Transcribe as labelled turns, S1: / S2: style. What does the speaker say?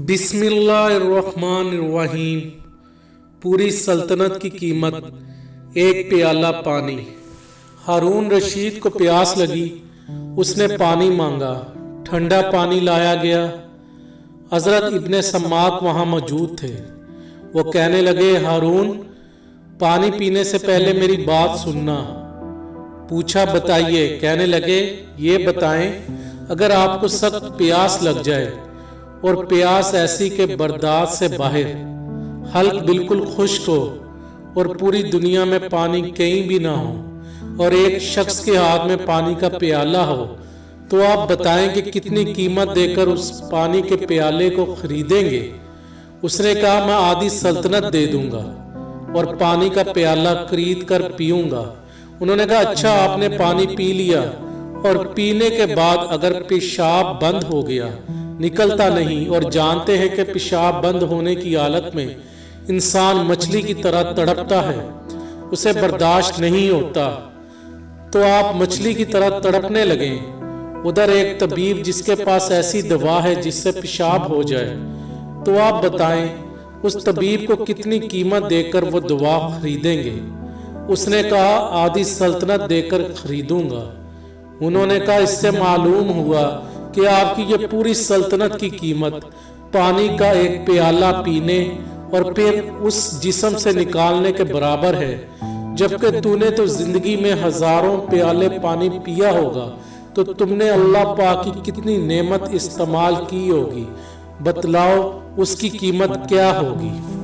S1: बिस्मिल्लाहिर्रहमानिर्रहीम। पूरी सल्तनत की कीमत एक प्याला पानी। हारून रशीद को प्यास लगी, उसने पानी मांगा। ठंडा पानी लाया गया। हजरत इब्ने सम्माक वहाँ मौजूद थे। वो कहने लगे, हारून, पानी पीने से पहले मेरी बात सुनना। पूछा, बताइए। कहने लगे, ये बताएं, अगर आपको सख्त प्यास लग जाए और प्यास ऐसी के बर्दाश्त से बाहर, हल्क बिल्कुल खुश्क हो और पूरी दुनिया में पानी कहीं भी ना हो और एक शख्स के हाथ में पानी का प्याला हो, तो आप बताएं कि कितनी कीमत देकर उस पानी के प्याले को खरीदेंगे। उसने कहा, मैं आधी सल्तनत दे दूंगा और पानी का प्याला खरीद कर पीऊंगा। उन्होंने कहा, अच्छा, आपने पानी पी लिया और पीने के बाद अगर पेशाब बंद हो गया, निकलता नहीं, और जानते हैं कि पेशाब बंद होने की हालत में इंसान मछली की तरह तड़पता है, उसे बर्दाश्त नहीं होता, तो आप मछली की तरह तड़पने लगें। उधर एक तबीब जिसके पास ऐसी दवा है जिससे पेशाब हो जाए, तो आप बताएं उस तबीब को कितनी कीमत देकर वो दवा खरीदेंगे। उसने कहा, आधी सल्तनत देकर खरीदूंगा। उन्होंने कहा, इससे मालूम हुआ कि आपकी ये पूरी सल्तनत की कीमत पानी का एक प्याला पीने और फिर उस जिस्म से निकालने के बराबर है, जबकि तूने तो जिंदगी में हजारों प्याले पानी पिया होगा, तो तुमने अल्लाह पाक की कितनी नेमत इस्तेमाल की होगी। बतलाओ उसकी कीमत क्या होगी।